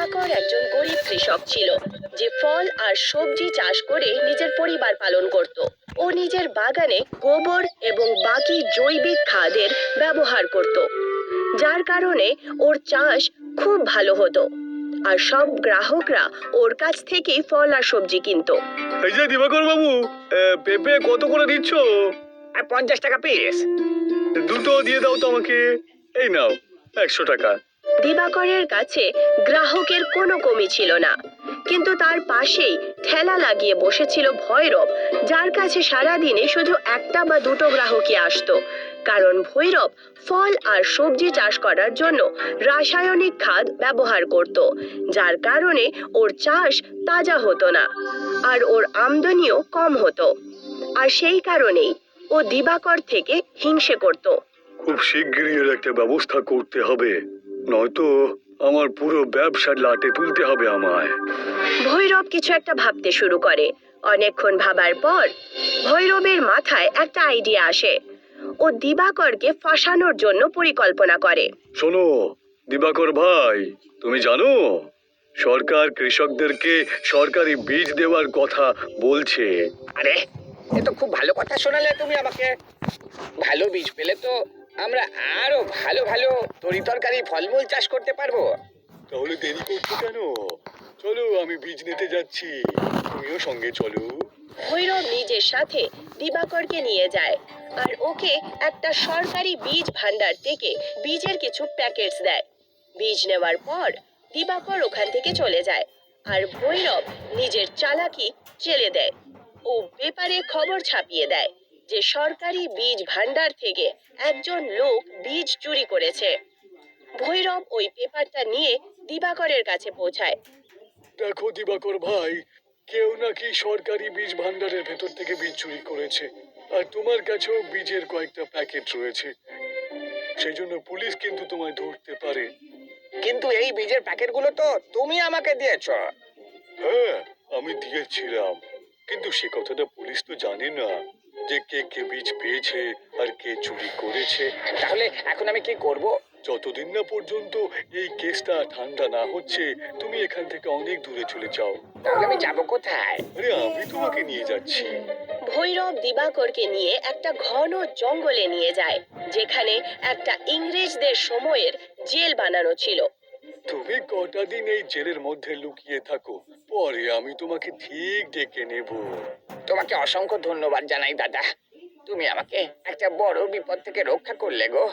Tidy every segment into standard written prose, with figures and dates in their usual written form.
দিবাকর একজন গরিব কৃষক ছিল যে ফল আর সবজি চাষ করে নিজের পরিবার পালন করত। ও নিজের বাগানে গোবর এবং বাকি জৈবিক খাদের ব্যবহার করত, যার কারণে ওর চাষ খুব ভালো হতো আর সব গ্রাহকরা ওর কাছ থেকেই ফল আর সবজি কিনতো। এই যে দিবাকর বাবু, পেঁপে কত করে দিচ্ছ? 50 টাকা পিস। দুটো দিয়ে দাও তো আমাকে। এই নাও 100 টাকা। দিবাকরের কাছে গ্রাহকের কোনো কমি ছিল না, কিন্তু তার পাশেই ঠেলা লাগিয়ে বসেছিল ভৈরব, যার কাছে সারাদিনে শুধু একটা বা দুটো গ্রাহকই আসতো। কারণ ভৈরব ফল আর সবজি চাষ করার জন্য রাসায়নিক খাদ ব্যবহার করত, যার কারণে ওর চাষ তাজা হতো না আর ওর আমদানিও কম হতো। আর সেই কারণেই ও দিবাকর থেকে হিংসে করত। খুব শিগগিরই এর একটা ব্যবস্থা করতে হবে, নয়তো আমার পুরো ব্যবসা লাটে তুলতে হবে আমায়। ভৈরব কিছু একটা ভাবতে শুরু করে। অনেকক্ষণ ভাবার পর ভৈরবের মাথায় একটা আইডিয়া আসে। ও দিবাকরকে ফাঁসানোর জন্য পরিকল্পনা করে। শোনো দিবাকর ভাই, তুমি জানো সরকার কৃষকদেরকে সরকারি বীজ দেওয়ার কথা বলছে। আরে, এ তো খুব ভালো কথা শোনালে তুমি আমাকে। ভালো বীজ পেলে তো আমরা আরো ভালো ভালো তরিতরকারি ফলমূল চাষ করতে পারবো। তাহলে দেরি করছো কেন? চলো, আমি বীজ নিতে যাচ্ছি, তুমিও সঙ্গে চলো। ভৈরব নিজের সাথে দিবাকরকে নিয়ে যায় আর ওকে একটা সরকারি বীজ ভান্ডার থেকে বীজের কিছু প্যাকেটস দেয়। বীজ নেওয়ার পর দিবাকর ওখান থেকে চলে যায় আর ভৈরব নিজের চালাকি চেলে দেয়। ও পেপারে খবর ছাপিয়ে দেয় যে সরকারি বীজ ভান্ডার থেকে একজন লোক বীজ চুরি করেছে। ভৈরব ওই পেপারটা নিয়ে দিবাকরের কাছে পৌঁছায়। দেখো দিবাকর ভাই, কেউ নাকি সরকারি বীজ ভান্ডারের ভেতর থেকে বীজ চুরি করেছে, আর তোমার কাছেও বীজের কয়েকটা প্যাকেট রয়েছে। সেই জন্য পুলিশ কিন্তু তোমায় ধরতে পারে। কিন্তু এই বীজের প্যাকেটগুলো তো তুমি আমাকে দিয়েছো। হ্যাঁ, আমি দিয়েছিলাম, কিন্তু সে কথাটা পুলিশ তো জানে না যে কে কে বীজ পেয়েছে আর কে চুরি করেছে। তাহলে এখন আমি কি করব? যতদিন না পর্যন্ত এই কেসটা ঠান্ডা না হচ্ছে, তুমি এখান থেকে অনেক দূরে চলে যাও। তাহলে আমি যাব কোথায়? আরে, আমি তোমাকে নিয়ে যাচ্ছি। ভৈরব দিবাকরকে নিয়ে একটা ঘন জঙ্গলে নিয়ে যায়, যেখানে একটা ইংরেজদের সময়ের জেল বানানো ছিল। তুমি কটা দিন এই জেলের মধ্যে লুকিয়ে থাকো, পরে আমি তোমাকে ঠিক ডেকে নেব। তোমাকে অসংখ্য ধন্যবাদ জানাই দাদা, তুমি আমাকে একটা বড় বিপদ থেকে রক্ষা করলে গো।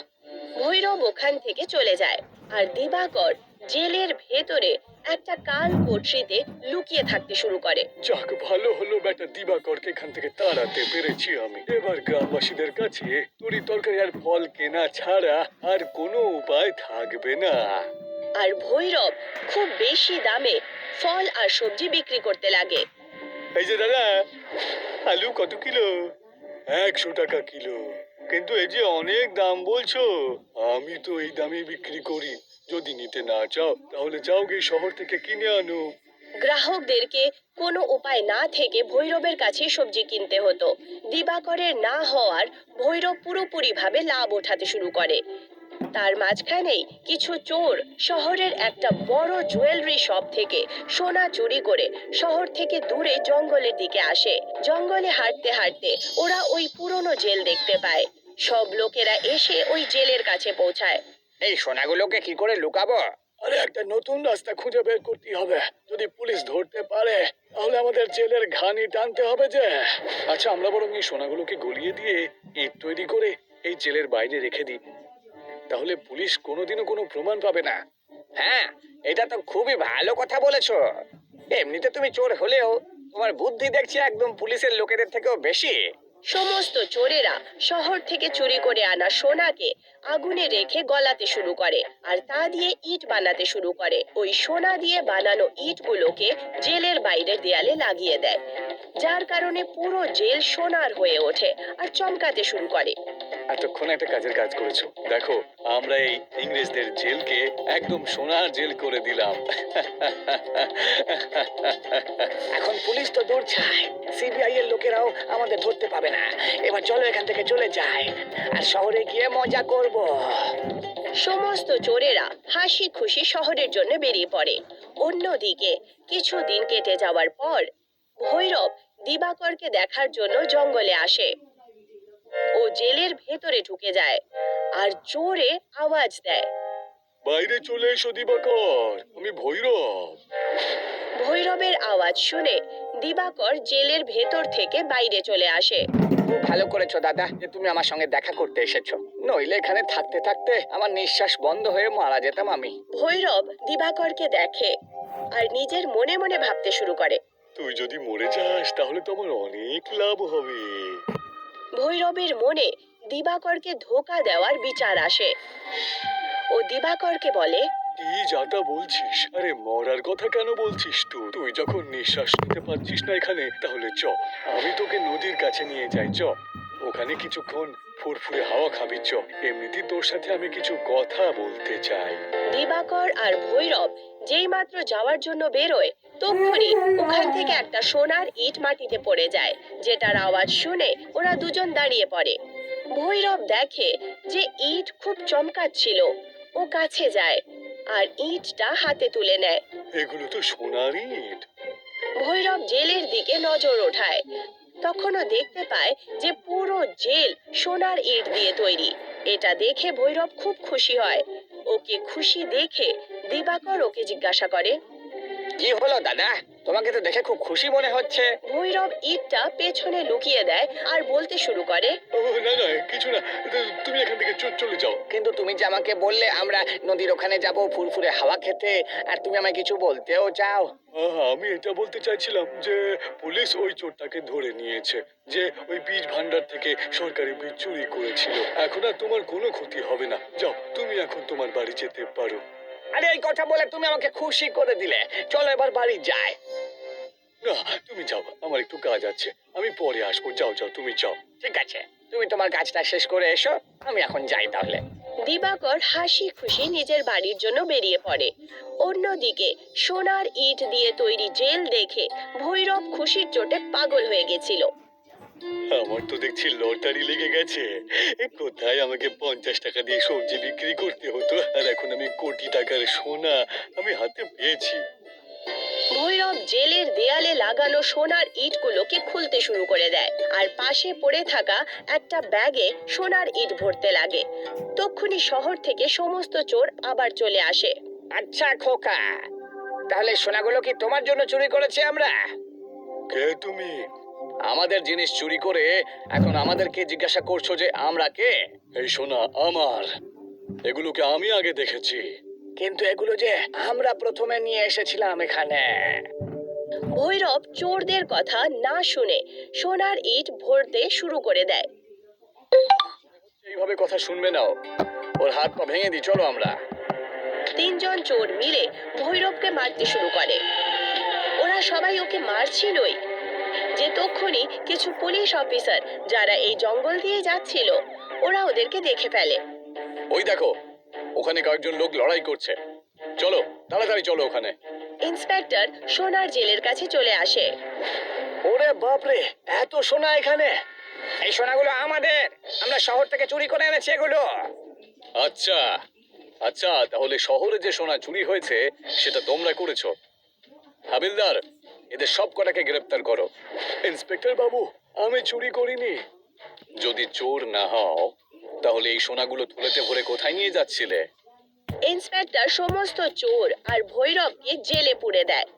ভৈরব ওখান থেকে চলে যায় আর দিবাকর জেলের ভেতরে একটা কাল কোঠরিতে লুকিয়ে থাকতে শুরু করে। যাক, ভালো হলো বেটা, দিবাকরকে এখান থেকে তাড়াতে পেরেছি আমি। এবার গ্রামবাসীদের কাছে তরি তরকারি আর ফল কেনা ছাড়া আর কোনো উপায় থাকবে না। আর ভৈরব খুব বেশি দামে ফল আর সবজি বিক্রি করতে লাগে। এই যে দাদা, আলু কত কিলো? 100 টাকা কিলো। কিন্তু এই যে অনেক দাম বলছো, আমি তো এই দামে বিক্রি করি। যদি নিতে না চাও তাহলে যাও গিয়ে শহর থেকে কিনে আনো। গ্রাহকদেরকে কোনো উপায় না থেকে ভৈরবের কাছে সবজি কিনতে হতো। দিবাকরের না হওয়ার ভৈরব পুরোপুরিভাবে লাভ ওঠাতে শুরু করে। তার মাঝখানেই কিছু চোর শহরের একটা বড় জুয়েলারি শপ থেকে সোনা চুরি করে শহর থেকে দূরে জঙ্গলের দিকে আসে। জঙ্গলে হাঁটতে হাঁটতে ওরা ওই পুরনো জেল দেখতে পায়। সব লোকেরা এসে ওই জেলের কাছে পৌঁছায়। এই সোনাগুলোকে কি করে লুকাবো? আরে, একটা নতুন রাস্তা খুঁজে বের করতে হবে। যদি পুলিশ ধরতে পারে তাহলে আমাদের জেলের ঘানি টানতে হবে যে। আচ্ছা, আমরা বরং এই সোনাগুলোকে গলিয়ে দিয়ে ইট তৈরি করে এই জেলের বাইরে রেখে দিই, তাহলে পুলিশ কোনোদিনও কোনো প্রমাণ পাবে না। হ্যাঁ, এটা তো খুবই ভালো কথা বলেছো। এমনিতে তুমি চোর হলেও তোমার বুদ্ধি দেখছি একদম পুলিশের লোকেদের থেকেও বেশি। সমস্ত চোরেরা শহর থেকে চুরি করে আনা সোনাকে আগুনে রেখে গলাতে শুরু করে আর তা দিয়ে ইট বানাতে শুরু করে। ওই সোনা দিয়ে বানানো ইটগুলোকে জেলের বাইরের দেয়ালে লাগিয়ে দেয়, যার কারণে পুরো জেল সোনার হয়ে ওঠে আর চমকাতে শুরু করে। এতক্ষণ একটা কাজের কাজ করেছো। দেখো, আমরা এই ইংরেজদের জেলকে একদম সোনার জেল করে দিলাম। এখন পুলিশ তো দূর চায়, সিবিআই এর লোকেরাও আমাদের ধরতে পাবে না। এবার চলো এখান থেকে চলে যাই আর শহরে গিয়ে মজা করব। সমস্ত চোরেরা হাসি খুশি শহরের জন্য বেরিয়ে পড়ে। অন্যদিকে কিছুদিন কেটে যাওয়ার পর ভৈরব দিবাকরকে দেখার জন্য জঙ্গলে আসে। ও জেলের ভেতরে ঢুকে যায় আর জোরে আওয়াজ দেয়। বাইরে চলে এসো দিবাকর, আমি ভৈরব। ভৈরবের আওয়াজ শুনে দিবাকর জেলের ভেতর থেকে বাইরে চলে আসে। খুব ভালো করেছো দাদা যে তুমি আমার সঙ্গে দেখা করতে এসেছো, নইলে এখানে থাকতে থাকতে আমার নিঃশ্বাস বন্ধ হয়ে মারা যেতাম আমি। ভৈরব দিবাকরকে দেখে আর নিজের মনে মনে ভাবতে শুরু করে। তুই যদি মরে যাস তাহলে তো আমার অনেক লাভ হবে। ভৈরবের মনে দিবাকরকে ধোঁকা দেওয়ার বিচার আসে। ও দিবাকরকে বলে, কি যাতা বলছিস? আরে মরার কথা কেন বলছিস? তুই যখন নিঃশ্বাস নিতে পারছিস না এখানে, তাহলে চ, আমি তোকে নদীর কাছে নিয়ে যাই। চ, ওখানে কিছুক্ষণ ফুরফুরে হাওয়া খাবি। চ, এমনিতেই তোর সাথে আমি কিছু কথা বলতে চাই। দিবাকর আর ভৈরব যেই মাত্র যাওয়ার জন্য বেরোয় তক্ষুনি ওখান থেকে একটা সোনার ইট মাটিতে পড়ে যায়, যেটার আওয়াজ শুনে ওরা দুজন দাঁড়িয়ে পড়ে। ভৈরব দেখে যে ইট খুব চমকাচ্ছিল। ও কাছে যায় আর ইটটা হাতে তুলে নেয়। এগুলো তো সোনার ইট। ভৈরব জেলের দিকে নজর ওঠায়। তখনও দেখতে পায় যে পুরো জেল সোনার ইট দিয়ে তৈরি। এটা দেখে ভৈরব খুব খুশি হয়। ওকে খুশি দেখে দিবাকর ওকে জিজ্ঞাসা করে। কি হলো দাদা, তোমাকে তো দেখে খুব খুশি মনে হচ্ছে। ভৈরব ইটটা পেছনে লুকিয়ে দেয় আর বলতে শুরু করে। ও, না না, কিছু না, তুমি এখান থেকে চলে যাও। কিন্তু তুমি যে আমাকে বললে আমরা নদীর ওখানে যাব ফুরফুরে হাওয়া খেতে, আর তুমি আমায় কিছু বলতেও চাও। আমি এটা বলতে চাইছিলাম যে পুলিশ ওই চোরটাকে ধরে নিয়েছে, যে ওই বীজ ভান্ডার থেকে সরকারি বীজ চুরি করেছিল। এখন আর তোমার কোনো ক্ষতি হবে না। যাও, তুমি এখন তোমার বাড়ি যেতে পারো। আরে এই কথা বলে তুমি আমাকে খুশি করে দিলে, চলো এবার বাড়ি যাই। না, তুমি যাও, আমার একটু কাজ আছে, আমি পরে আসবো। যাও যাও, তুমি যাও। ঠিক আছে, তুমি তোমার কাজটা শেষ করে এসো, আমি এখন যাই তাহলে। দিবাকর হাসি খুশি নিজের বাড়ির জন্য বেরিয়ে পড়ে। অন্যদিকে সোনার ইট দিয়ে তৈরি জেল দেখে ভৈরব খুশির চোটে পাগল হয়ে গেছিল। আমার তো দেখছি লটারি লেগে গেছে। কোথায় আমাকে 50 টাকা দিয়ে সবজি বিক্রি করতে হতো, আর এখন আমি কোটি টাকার সোনা আমি হাতে পেয়েছি। ভৈরব জেলের দেয়ালে লাগানো সোনার ইটগুলোকে খুলতে শুরু করে দেয় আর পাশে পড়ে থাকা একটা ব্যাগে সোনার ইট ভরতে লাগে। তক্ষুনি শহর থেকে সমস্ত চোর আবার চলে আসে। আচ্ছা খোকা, তাহলে সোনাগুলো কি তোমার জন্য চুরি করেছে আমরা? কে তুমি? আমাদের জিনিস চুরি করে এখন আমাদেরকে জিজ্ঞাসা করছো যে আমরা কে? এই সোনা আমার, এগুলোকে আমি আগে দেখেছি। কিন্তু এগুলো যে আমরা প্রথমে নিয়ে এসেছিলাম এখানে। ভৈরব চোরদের কথা না শুনে সোনার ইট ভরতে শুরু করে দেয়। এইভাবে কথা শুনবে নাও, ওর হাত পা ভেঙে দিই, চলো আমরা। তিনজন চোর মিলে ভৈরবকে মারতে শুরু করে। ওরা সবাই ওকে মারছিলই যে তক্ষুনি কিছু পুলিশ অফিসার যারা এই জঙ্গল দিয়ে যাচ্ছিল ওরা ওদেরকে দেখে ফেলে। ওই দেখো, ওখানে কয়েকজন লোক লড়াই করছে। চলো তাড়াতাড়ি চলো ওখানে। ইন্সপেক্টর সোনার জেলের কাছে চলে আসে। ওরে বাপরে, এত সোনা এখানে! এই সোনাগুলো আমাদের, আমরা শহর থেকে চুরি করে এনেছি এগুলো। আচ্ছা আচ্ছা, তাহলে শহরে যে সোনা চুরি হয়েছে সেটা তোমরা করেছো। হাবিলদার, এদের সব কটাকে গ্রেফতার করো। ইন্সপেক্টর বাবু, আমি চুরি করিনি। যদি চোর না হও তাহলে এই সোনাগুলো থলেতে ভরে কোথায় নিয়ে যাচ্ছিলে? ইন্সপেক্টর সমস্ত চোর আর ভৈরবকে জেলে পুরে দেয়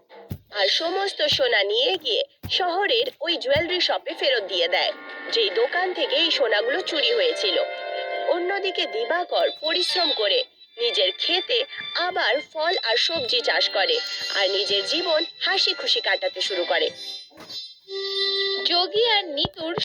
আর সমস্ত সোনা নিয়ে গিয়ে শহরের ওই জুয়েলারি শপে ফেরত দিয়ে দেয়, যেই দোকান থেকে এই সোনাগুলো চুরি হয়েছিল। অন্যদিকে দিবাকর পরিশ্রম করে নিজের ক্ষেতে আবার ফল আর সবজি চাষ করে আর নিজের জীবন হাসি খুশি কাটাতে শুরু করে। যোগী আর নিতুর